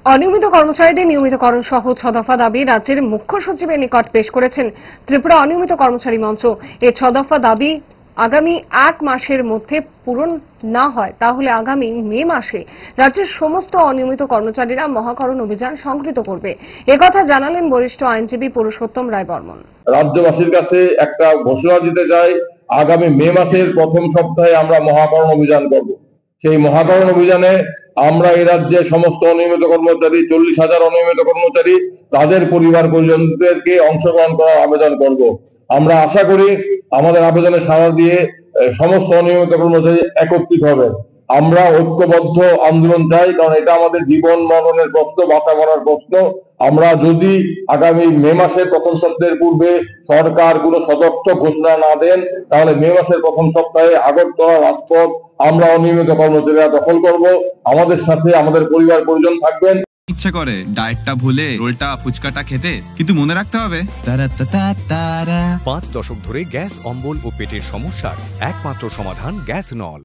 অনিয়মিত কর্মচারীদের নিয়মিতকরণ সহ 6 দফা দাবি রাজ্যের মুখ্য সচিবের নিকট পেশ করেছেন ত্রিপুরা অনিয়মিত কর্মচারী মঞ্চ। এই 6 দফা দাবি আগামী 1 মাসের মধ্যে পূরণ না হয় তাহলে আগামী মে মাসে রাজ্যের সমস্ত অনিয়মিত কর্মচারীরা মহাকরণ অভিযান সংগঠিত করবে। একথা জানালেন বরিষ্ঠ আইনজীবী পুরুষোত্তম রায় বর্মন। রাজ্যবাসীর কাছে একটা ঘোষণা দিতে চাই, আগামী মে মাসের প্রথম সপ্তাহে আমরা মহাকরণ অভিযান করব। সেই মহাকরণ অভিযানে আমরা এই রাজ্যে সমস্ত অনিয়মিত কর্মচারী 40,000 অনিয়মিত কর্মচারী তাদের পরিবার পরিজনদেরকে অংশগ্রহণ করার আবেদন করব। আমরা আশা করি আমাদের আবেদনে সাড়া দিয়ে সমস্ত অনিয়মিত কর্মচারী একত্রিত হবে। আমরা ঐক্যবদ্ধ আন্দোলন চাই, কারণ এটা আমাদের জীবন মরণের প্রশ্ন, বাঁচা মরার প্রশ্ন। আমরা যদি আগামী মে মাসের প্রথম সপ্তাহের পূর্বে সরকার কোনো সদর্থক ঘোষণা না দেন, তাহলে মে মাসের প্রথম সপ্তাহে আগরতলা রাজপথ আমরা অনিয়মিত কর্মচারীরা দখল করব। আমাদের সাথে আমাদের পরিবার পরিজন থাকবেন। ইচ্ছে করে ডায়েটটা ভুলে রোলটা ফুচকাটা খেতে, কিন্তু মনে রাখতে হবে 5 দশক ধরে গ্যাস অম্বল ও পেটের সমস্যার একমাত্র সমাধান গ্যাস নল।